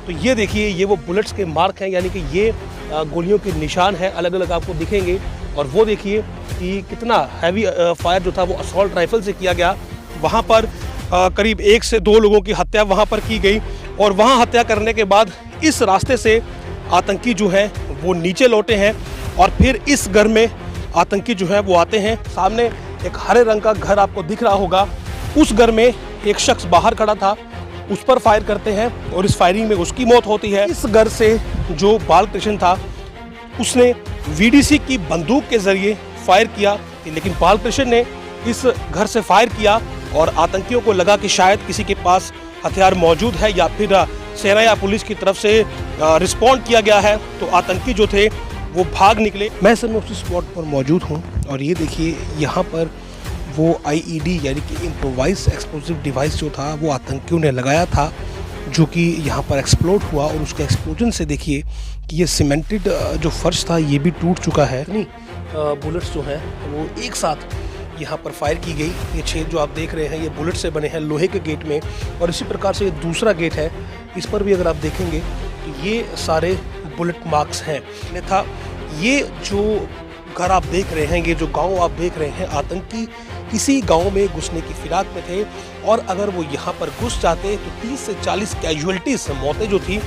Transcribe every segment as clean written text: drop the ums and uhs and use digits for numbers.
तो ये देखिए, ये वो बुलेट्स के मार्क हैं, यानी कि ये गोलियों के निशान हैं, अलग अलग आपको दिखेंगे। और वो देखिए कि कितना हैवी फायर जो था वो असॉल्ट राइफल से किया गया। वहाँ पर करीब 1 से 2 लोगों की हत्या वहाँ पर की गई। और वहाँ हत्या करने के बाद इस रास्ते से आतंकी जो हैं वो नीचे लौटे हैं और फिर इस घर में आतंकी जो है वो आते हैं। सामने एक हरे रंग का घर आपको दिख रहा होगा, उस घर में एक शख्स बाहर खड़ा था, उस पर फायर करते हैं और इस फायरिंग में उसकी मौत होती है। इस घर से जो बालकृष्ण था उसने वीडीसी की बंदूक के जरिए फायर किया, लेकिन बालकृष्ण ने इस घर से फायर किया और आतंकियों को लगा कि शायद किसी के पास हथियार मौजूद है या फिर सेना या पुलिस की तरफ से रिस्पॉन्ड किया गया है, तो आतंकी जो थे वो भाग निकले। मैं सर उसी स्पॉट पर मौजूद हूँ और ये देखिए यहाँ पर वो आईईडी यानी कि इम्प्रोवाइज एक्सप्लोसिव डिवाइस जो था वो आतंकियों ने लगाया था, जो कि यहाँ पर एक्सप्लोड हुआ और उसके एक्सप्लोजन से देखिए कि ये सीमेंटेड जो फर्श था ये भी टूट चुका है। इतनी बुलेट्स जो हैं वो एक साथ यहाँ पर फायर की गई। ये छेद जो आप देख रहे हैं ये बुलेट से बने हैं लोहे के गेट में, और इसी प्रकार से ये दूसरा गेट है, इस पर भी अगर आप देखेंगे तो ये सारे बुलेट मार्क्स हैं। अन्यथा ये जो घर आप देख रहे हैं, ये जो गांव आप देख रहे हैं, आतंकी इसी गांव में घुसने की फिराक में थे और अगर वो यहाँ पर घुस जाते तो 30 से 40 कैजुअलिटीज मौतें जो थी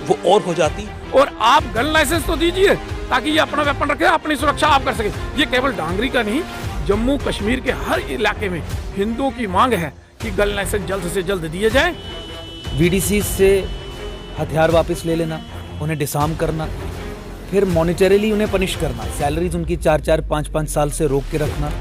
वो और हो जाती। और आप गन लाइसेंस तो दीजिए ताकि ये अपना वेपन रखे, अपनी सुरक्षा आप कर सके। ये केवल डांगरी का नहीं, जम्मू कश्मीर के हर इलाके में हिंदुओं की मांग है कि गन लाइसेंस जल्द से जल्द दिए जाए। वीडीसी से हथियार वापस ले लेना, उन्हें डिसआर्म करना, फिर मॉनिटरीली उन्हें पनिश करना, सैलरीज उनकी 4-4, 5-5 साल से रोक के रखना।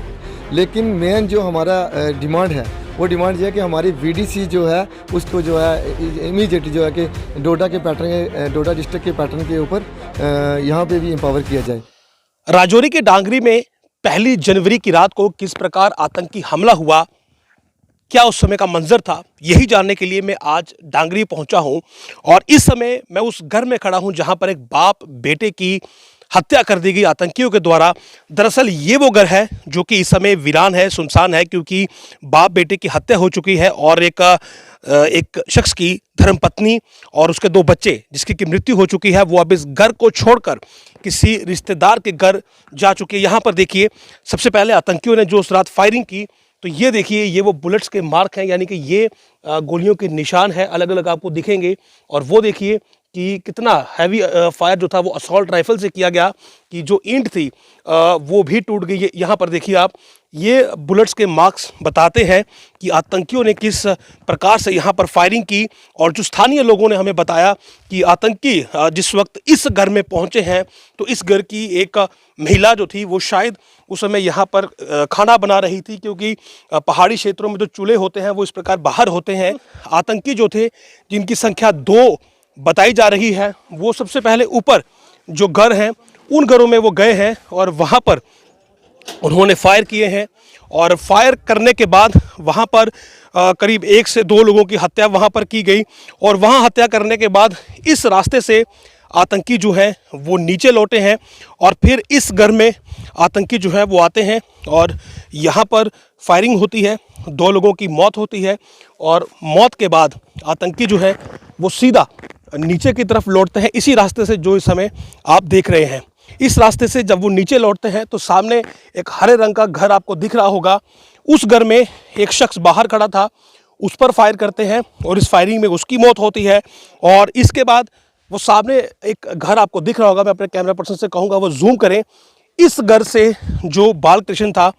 लेकिन मेन जो हमारा डिमांड है वो डिमांड ये है कि हमारी वीडीसी जो है उसको जो है इमीडिएट जो है कि डोडा के पैटर्न, डोडा डिस्ट्रिक्ट के पैटर्न के ऊपर यहाँ पे भी एम्पावर किया जाए। राजौरी के डांगरी में 1 जनवरी की रात को किस प्रकार आतंकी हमला हुआ, क्या उस समय का मंजर था, यही जानने के लिए मैं आज डांगरी पहुंचा हूं। और इस समय मैं उस घर में खड़ा हूं जहां पर एक बाप बेटे की हत्या कर दी गई आतंकियों के द्वारा। दरअसल ये वो घर है जो कि इस समय वीरान है, सुनसान है, क्योंकि बाप बेटे की हत्या हो चुकी है और एक शख्स की धर्मपत्नी और उसके 2 बच्चे जिसकी की मृत्यु हो चुकी है, वो अब इस घर को छोड़कर किसी रिश्तेदार के घर जा चुके हैं। यहाँ पर देखिए सबसे पहले आतंकियों ने जो उस रात फायरिंग की, तो ये देखिए, ये वो बुलेट्स के मार्क हैं, यानी कि ये गोलियों के निशान हैं, अलग अलग आपको दिखेंगे। और वो देखिए कि कितना हैवी फायर जो था वो असॉल्ट राइफल से किया गया, कि जो ईंट थी वो भी टूट गई। यहाँ पर देखिए आप, ये बुलेट्स के मार्क्स बताते हैं कि आतंकियों ने किस प्रकार से यहाँ पर फायरिंग की। और जो स्थानीय लोगों ने हमें बताया कि आतंकी जिस वक्त इस घर में पहुँचे हैं तो इस घर की एक महिला जो थी वो शायद उस समय यहाँ पर खाना बना रही थी, क्योंकि पहाड़ी क्षेत्रों में जो चूल्हे होते हैं वो इस प्रकार बाहर होते हैं। आतंकी जो थे जिनकी संख्या 2 बताई जा रही है, वो सबसे पहले ऊपर जो घर हैं उन घरों में वो गए हैं और वहाँ पर उन्होंने फायर किए हैं। और फायर करने के बाद वहाँ पर करीब 1 से 2 लोगों की हत्या वहाँ पर की गई। और वहाँ हत्या करने के बाद इस रास्ते से आतंकी जो हैं वो नीचे लौटे हैं और फिर इस घर में आतंकी जो है वो आते हैं और यहाँ पर फायरिंग होती है, 2 लोगों की मौत होती है। और मौत के बाद आतंकी जो है वो सीधा नीचे की तरफ लौटते हैं, इसी रास्ते से जो इस समय आप देख रहे हैं। इस रास्ते से जब वो नीचे लौटते हैं तो सामने एक हरे रंग का घर आपको दिख रहा होगा, उस घर में एक शख्स बाहर खड़ा था, उस पर फायर करते हैं और इस फायरिंग में उसकी मौत होती है। और इसके बाद वो सामने एक घर आपको दिख रहा होगा, मैं अपने कैमरा पर्सन से कहूँगा वो जूम करें। इस घर से जो बालकृष्ण था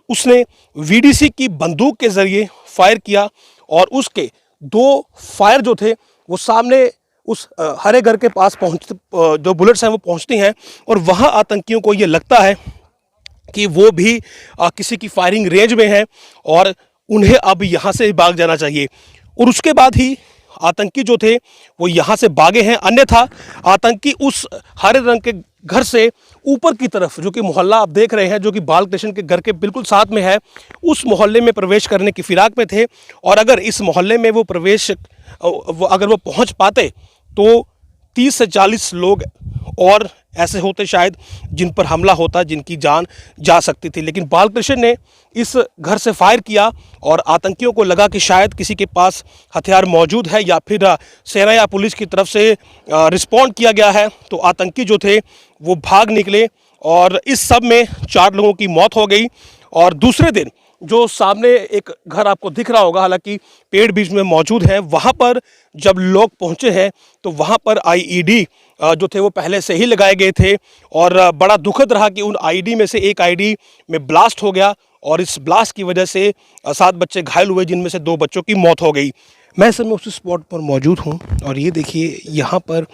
उसने वीडीसी की बंदूक के जरिए फायर किया और उसके 2 फायर जो थे वो सामने उस हरे घर के पास जो बुलेट्स हैं वो पहुंचती हैं और वहां आतंकियों को ये लगता है कि वो भी किसी की फायरिंग रेंज में है और उन्हें अब यहाँ से भाग जाना चाहिए। और उसके बाद ही आतंकी जो थे वो यहाँ से भागे हैं, अन्यथा आतंकी उस हरे रंग के घर से ऊपर की तरफ, जो कि मोहल्ला आप देख रहे हैं जो कि बालकृष्ण के घर के बिल्कुल साथ में है, उस मोहल्ले में प्रवेश करने की फिराक में थे। और अगर इस मोहल्ले में वो अगर वो पहुँच पाते तो 30 से 40 लोग और ऐसे होते शायद जिन पर हमला होता, जिनकी जान जा सकती थी। लेकिन बालकृष्ण ने इस घर से फायर किया और आतंकियों को लगा कि शायद किसी के पास हथियार मौजूद है या फिर सेना या पुलिस की तरफ से रिस्पॉन्ड किया गया है। तो आतंकी जो थे वो भाग निकले और इस सब में 4 लोगों की मौत हो गई। और दूसरे दिन जो सामने एक घर आपको दिख रहा होगा, हालांकि पेड़ बीच में मौजूद है, वहाँ पर जब लोग पहुँचे हैं तो वहाँ पर आईईडी जो थे वो पहले से ही लगाए गए थे। और बड़ा दुखद रहा कि उन आईडी में से एक आईडी में ब्लास्ट हो गया और इस ब्लास्ट की वजह से 7 बच्चे घायल हुए, जिनमें से 2 बच्चों की मौत हो गई। मैं इस समय उस स्पॉट पर मौजूद हूँ और ये देखिए यहाँ पर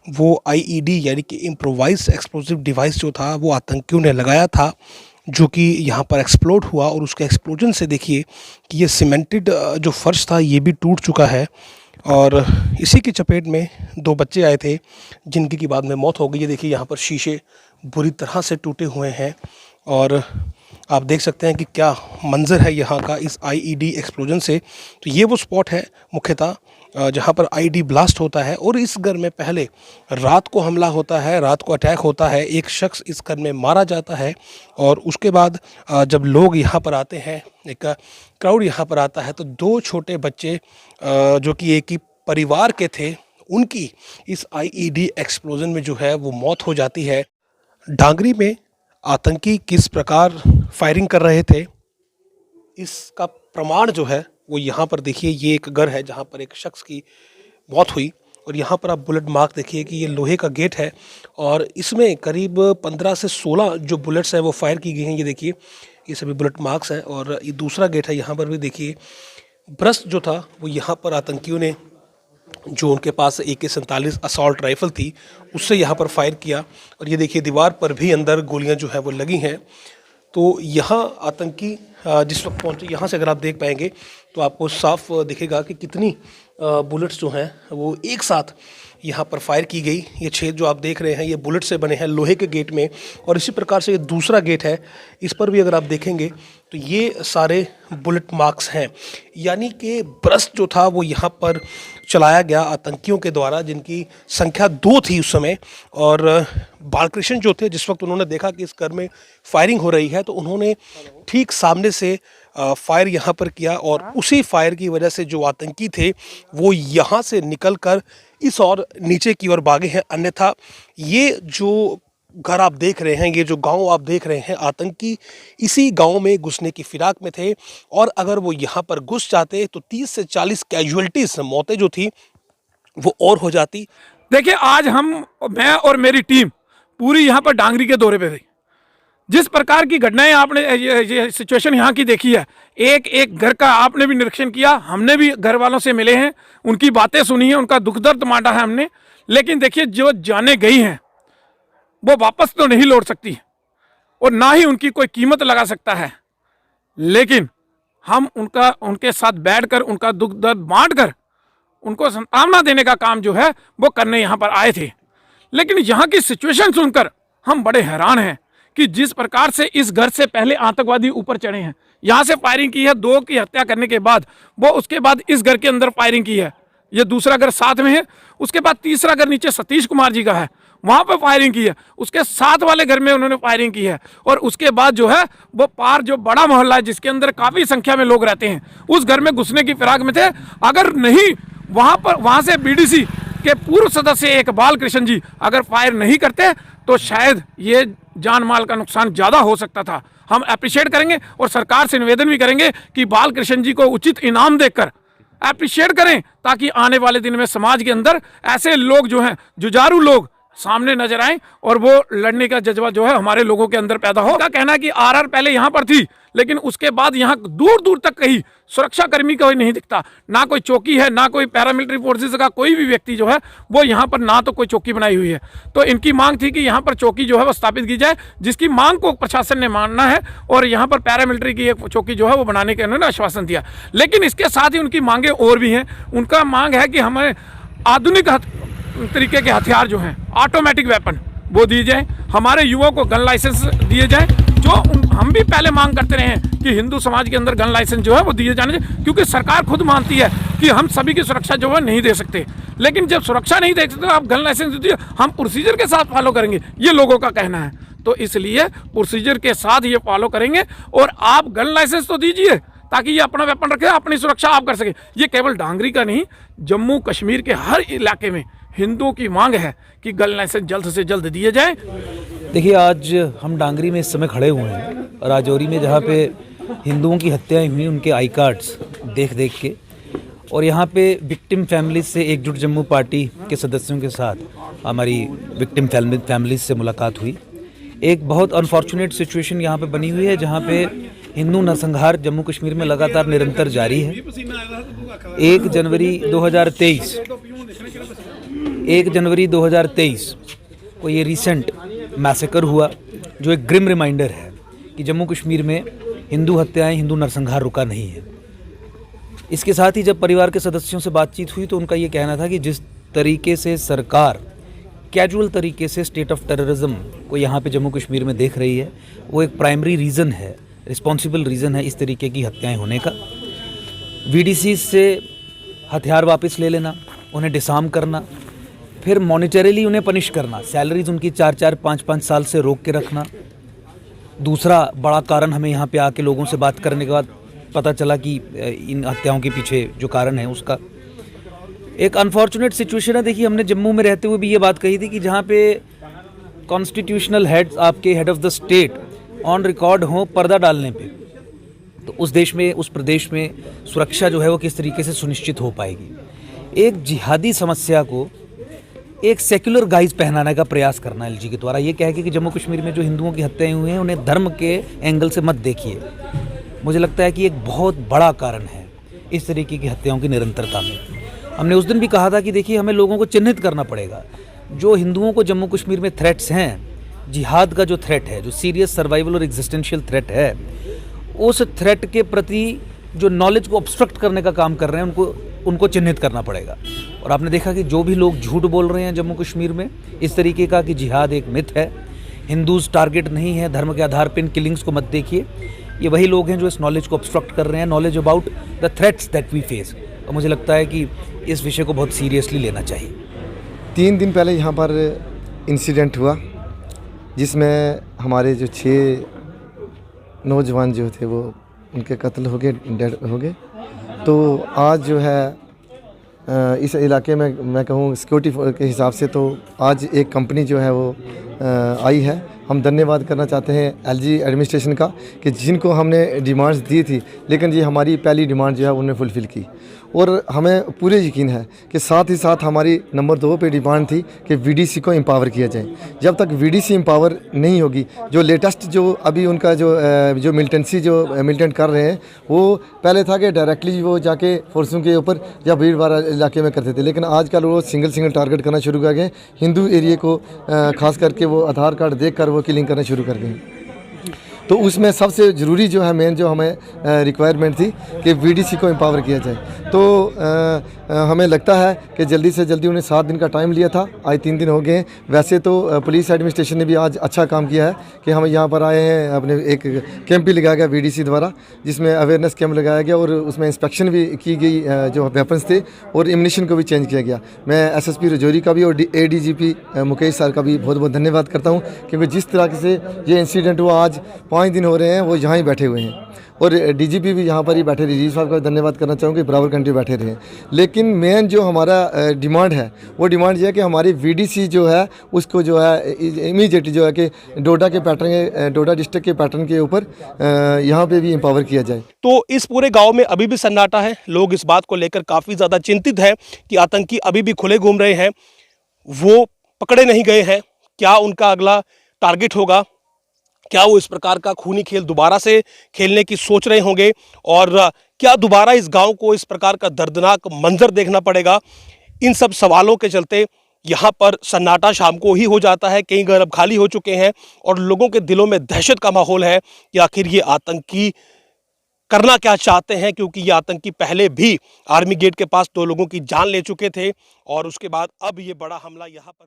वो आईईडी यानी कि इम्प्रोवाइज एक्सप्लोसिव डिवाइस जो था वो आतंकियों ने लगाया था, जो कि यहाँ पर एक्सप्लोड हुआ। और उसके एक्सप्लोजन से देखिए कि ये सीमेंटेड जो फर्श था ये भी टूट चुका है। और इसी की चपेट में 2 बच्चे आए थे जिनकी की बाद में मौत हो गई। ये देखिए यहाँ पर शीशे बुरी तरह से टूटे हुए हैं और आप देख सकते हैं कि क्या मंजर है यहाँ का इस आईईडी एक्सप्लोजन से। तो ये वो स्पॉट है मुख्यतः जहाँ पर आईडी ब्लास्ट होता है। और इस घर में पहले रात को हमला होता है, रात को अटैक होता है, एक शख्स इस घर में मारा जाता है। और उसके बाद जब लोग यहाँ पर आते हैं, एक क्राउड यहाँ पर आता है, तो 2 छोटे बच्चे जो कि एक ही परिवार के थे, उनकी इस आईईडी एक्सप्लोजन में जो है वो मौत हो जाती है। डांगरी में आतंकी किस प्रकार फायरिंग कर रहे थे, इसका प्रमाण जो है वो यहाँ पर देखिए। ये एक घर है जहाँ पर एक शख्स की मौत हुई और यहाँ पर आप बुलेट मार्क देखिए कि ये लोहे का गेट है और इसमें करीब 15 से 16 जो बुलेट्स हैं वो फायर की गई हैं। ये देखिए ये सभी बुलेट मार्क्स हैं। और ये दूसरा गेट है, यहाँ पर भी देखिए ब्रस्ट जो था वो यहाँ पर आतंकियों ने, जो उनके पास AK-47 असॉल्ट राइफल थी, उससे यहाँ पर फायर किया। और ये देखिए दीवार पर भी अंदर गोलियाँ जो है वो लगी हैं। तो यहाँ आतंकी जिस वक्त पहुँचे, यहाँ से अगर आप देख पाएंगे तो आपको साफ दिखेगा कि कितनी बुलेट्स जो हैं वो एक साथ यहाँ पर फायर की गई। ये छेद जो आप देख रहे हैं ये बुलेट से बने हैं लोहे के गेट में। और इसी प्रकार से ये दूसरा गेट है, इस पर भी अगर आप देखेंगे तो ये सारे बुलेट मार्क्स हैं। यानी कि ब्रस्ट जो था वो यहाँ पर चलाया गया आतंकियों के द्वारा, जिनकी संख्या 2 थी उस समय। और बालकृष्ण जो थे, जिस वक्त उन्होंने देखा कि इस घर में फायरिंग हो रही है तो उन्होंने ठीक सामने से फायर यहाँ पर किया। और उसी फायर की वजह से जो आतंकी थे वो यहाँ से निकलकर इस और नीचे की ओर भागे हैं। अन्यथा ये जो घर आप देख रहे हैं, ये जो गांव आप देख रहे हैं, आतंकी इसी गांव में घुसने की फिराक में थे। और अगर वो यहाँ पर घुस जाते तो 30 से 40 कैजुअलिटीज, मौतें जो थी वो और हो जाती। देखिए आज मैं और मेरी टीम पूरी यहाँ पर डांगरी के दौरे पे थी। जिस प्रकार की घटनाएं आपने ये सिचुएशन यहाँ की देखी है, एक एक घर का आपने भी निरीक्षण किया, हमने भी घर वालों से मिले हैं, उनकी बातें सुनी हैं, उनका दुख दर्द बांटा है हमने। लेकिन देखिए जो जाने गई हैं वो वापस तो नहीं लौट सकती और ना ही उनकी कोई कीमत लगा सकता है। लेकिन हम उनके साथ बैठकर उनका दुख दर्द बांट कर उनको सांत्वना देने का काम जो है वो करने यहाँ पर आए थे। लेकिन यहाँ की सिचुएशन सुनकर हम बड़े हैरान हैं कि जिस प्रकार से इस घर से पहले आतंकवादी ऊपर चढ़े हैं, यहाँ से फायरिंग की है, 2 की हत्या करने के बाद वो उसके बाद इस घर के अंदर फायरिंग की है। ये दूसरा घर साथ में है, उसके बाद तीसरा घर नीचे सतीश कुमार जी का है, वहाँ पर फायरिंग की है, उसके साथ वाले घर में उन्होंने फायरिंग की है। और उसके बाद जो है वो पार जो बड़ा मोहल्ला है जिसके अंदर काफ़ी संख्या में लोग रहते हैं, उस घर में घुसने की फिराक में थे। अगर नहीं वहाँ से BDC के पूर्व सदस्य एक बालकृष्ण जी अगर फायर नहीं करते तो शायद ये जान माल का नुकसान ज़्यादा हो सकता था। हम अप्रिशिएट करेंगे और सरकार से निवेदन भी करेंगे कि बालकृष्ण जी को उचित इनाम देकर अप्रिशिएट करें, ताकि आने वाले दिन में समाज के अंदर ऐसे लोग जो हैं, जुझारू लोग सामने नजर आए और वो लड़ने का जज्बा जो है हमारे लोगों के अंदर पैदा हो। का कहना है कि RR पहले यहाँ पर थी, लेकिन उसके बाद यहाँ दूर दूर तक कहीं सुरक्षा कर्मी कोई नहीं दिखता, ना कोई चौकी है, ना कोई पैरामिलिट्री फोर्सेस का कोई भी व्यक्ति जो है वो यहाँ पर ना तो कोई चौकी बनाई हुई है। तो इनकी मांग थी कि यहाँ पर चौकी जो है वो स्थापित की जाए, जिसकी मांग को प्रशासन ने मानना है और यहाँ पर पैरामिलिट्री की एक चौकी जो है वो बनाने के उन्होंने आश्वासन दिया। लेकिन इसके साथ ही उनकी मांगे और भी हैं। उनका मांग है कि हमें आधुनिक तरीके के हथियार जो हैं, ऑटोमेटिक वेपन, वो दिए जाए, हमारे युवाओं को गन लाइसेंस दिए जाए, जो हम भी पहले मांग करते रहे हैं कि हिंदू समाज के अंदर गन लाइसेंस जो है वो दिए जाने चाहिए, क्योंकि सरकार खुद मानती है कि हम सभी की सुरक्षा जो है नहीं दे सकते। लेकिन जब सुरक्षा नहीं दे सकते आप गन लाइसेंस दीजिए, हम प्रोसीजर के साथ फॉलो करेंगे, ये लोगों का कहना है। तो इसलिए प्रोसीजर के साथ ये फॉलो करेंगे और आप गन लाइसेंस तो दीजिए ताकि ये अपना वेपन रखे, अपनी सुरक्षा आप कर सके। ये केवल डांगरी का नहीं, जम्मू कश्मीर के हर इलाके में हिंदुओं की मांग है कि गन लाइसेंस जल्द से जल्द दिए जाए। देखिए, आज हम डांगरी में इस समय खड़े हुए हैं, राजौरी में, जहाँ पे हिंदुओं की हत्याएं हुई उनके आई कार्ड्स देख देख के, और यहाँ पे विक्टिम फैमिलीज से एकजुट जम्मू पार्टी के सदस्यों के साथ हमारी विक्टिम फैमिलीज से मुलाकात हुई। एक बहुत अनफॉर्चुनेट सिचुएशन यहाँ पे बनी हुई है, जहाँ पे हिंदू नरसंहार जम्मू कश्मीर में लगातार निरंतर जारी है। 1 जनवरी 2023 को ये रिसेंट मैसेकर हुआ, जो एक ग्रिम रिमाइंडर है कि जम्मू कश्मीर में हिंदू हत्याएं, हिंदू नरसंहार रुका नहीं है। इसके साथ ही जब परिवार के सदस्यों से बातचीत हुई तो उनका ये कहना था कि जिस तरीके से सरकार कैजुअल तरीके से स्टेट ऑफ टेररिज्म को यहाँ पे जम्मू कश्मीर में देख रही है, वो एक प्राइमरी रीज़न है, रिस्पॉन्सिबल रीज़न है इस तरीके की हत्याएं होने का। वीडीसी से हथियार वापस ले लेना, उन्हें डिसआर्म करना, फिर मॉनिटरीली उन्हें पनिश करना, सैलरीज उनकी 4-4, 5-5 साल से रोक के रखना। दूसरा बड़ा कारण हमें यहाँ पे आके लोगों से बात करने के बाद पता चला कि इन हत्याओं के पीछे जो कारण है उसका एक अनफॉर्चुनेट सिचुएशन है। देखिए, हमने जम्मू में रहते हुए भी ये बात कही थी कि जहाँ पे कॉन्स्टिट्यूशनल हेड्स, आपके head of the state on record हों पर्दा डालने पे, तो उस देश में, उस प्रदेश में सुरक्षा जो है वो किस तरीके से सुनिश्चित हो पाएगी। एक जिहादी समस्या को एक सेक्युलर गाइज पहनाने का प्रयास करना एलजी के द्वारा, ये कह के कि जम्मू कश्मीर में जो हिंदुओं की हत्याएं हुई हैं उन्हें धर्म के एंगल से मत देखिए, मुझे लगता है कि एक बहुत बड़ा कारण है इस तरीके की हत्याओं की निरंतरता में। हमने उस दिन भी कहा था कि देखिए, हमें लोगों को चिन्हित करना पड़ेगा। जो हिंदुओं को जम्मू कश्मीर में थ्रेट्स हैं, जिहाद का जो थ्रेट है, जो सीरियस सर्वाइवल और एग्जिस्टेंशियल थ्रेट है, उस थ्रेट के प्रति जो नॉलेज को ऑब्स्ट्रक्ट करने का काम कर रहे हैं उनको चिन्हित करना पड़ेगा। और आपने देखा कि जो भी लोग झूठ बोल रहे हैं जम्मू कश्मीर में इस तरीके का कि जिहाद एक मिथ है, हिंदूज टारगेट नहीं है, धर्म के आधार पर इन किलिंग्स को मत देखिए, ये वही लोग हैं जो इस नॉलेज को ऑब्स्ट्रक्ट कर रहे हैं, knowledge about the threats that we face. और मुझे लगता है कि इस विषय को बहुत सीरियसली लेना चाहिए। 3 दिन पहले यहाँ पर इंसिडेंट हुआ जिसमें हमारे जो 6 नौजवान जो थे वो उनके कत्ल हो गए, डेड हो गए। तो आज जो है इस इलाके में मैं कहूँ सिक्योरिटी के हिसाब से तो आज एक कंपनी जो है वो आई है। हम धन्यवाद करना चाहते हैं एलजी एडमिनिस्ट्रेशन का कि जिनको हमने डिमांड्स दी थी, लेकिन ये हमारी पहली डिमांड जो है उन्होंने फुलफ़िल की। और हमें पूरे यकीन है कि साथ ही साथ हमारी नंबर 2 पे डिमांड थी कि वीडीसी को एम्पावर किया जाए। जब तक वीडीसी एम्पावर नहीं होगी, जो लेटेस्ट जो अभी उनका जो मिलिटेंट कर रहे हैं, वो पहले था कि डायरेक्टली वो जाके फोर्सों के ऊपर या भीड़ भाड़ इलाके में करते थे, लेकिन आजकल वो सिंगल टारगेट करना शुरू कर गए। हिंदू एरिया को खास करके वो आधार कार्ड देख कर वो किलिंग करना शुरू कर गए। तो उसमें सबसे ज़रूरी जो है, मेन जो हमें रिक्वायरमेंट थी कि वीडीसी को एम्पावर किया जाए। तो हमें लगता है कि जल्दी से जल्दी उन्हें 7 दिन का टाइम लिया था, आज 3 दिन हो गए। वैसे तो पुलिस एडमिनिस्ट्रेशन ने भी आज अच्छा काम किया है कि हम यहाँ पर आए हैं, अपने एक कैंप भी लगाया गया वीडीसी द्वारा, जिसमें अवेयरनेस कैंप लगाया गया और उसमें इंस्पेक्शन भी की गई जो वेपन्स थे, और एम्यूनिशन को भी चेंज किया गया। मैं एसएसपी राजौरी का भी और एडीजीपी मुकेश सर का भी बहुत बहुत धन्यवाद करता हूँ, क्योंकि जिस तरह से ये इंसिडेंट हुआ, आज 5 दिन हो रहे हैं वो यहाँ ही बैठे हुए हैं, और डीजीपी भी यहाँ पर ही बैठे रहे। डीजी साहब का धन्यवाद करना चाहूँगी, बराबर कंट्री बैठे रहे। लेकिन मेन जो हमारा डिमांड है वो डिमांड ये है कि हमारी वीडीसी जो है उसको जो है इमीडिएटली जो है कि डोडा डिस्ट्रिक्ट के पैटर्न के ऊपर यहाँ पे भी एम्पावर किया जाए। तो इस पूरे गांव में अभी भी सन्नाटा है, लोग इस बात को लेकर काफ़ी ज़्यादा चिंतित हैं कि आतंकी अभी भी खुले घूम रहे हैं, वो पकड़े नहीं गए हैं। क्या उनका अगला टारगेट होगा? क्या वो इस प्रकार का खूनी खेल दोबारा से खेलने की सोच रहे होंगे, और क्या दोबारा इस गांव को इस प्रकार का दर्दनाक मंजर देखना पड़ेगा? इन सब सवालों के चलते यहाँ पर सन्नाटा शाम को ही हो जाता है। कई घर अब खाली हो चुके हैं और लोगों के दिलों में दहशत का माहौल है कि आखिर ये आतंकी करना क्या चाहते हैं, क्योंकि ये आतंकी पहले भी आर्मी गेट के पास 2 लोगों की जान ले चुके थे और उसके बाद अब ये बड़ा हमला यहाँ पर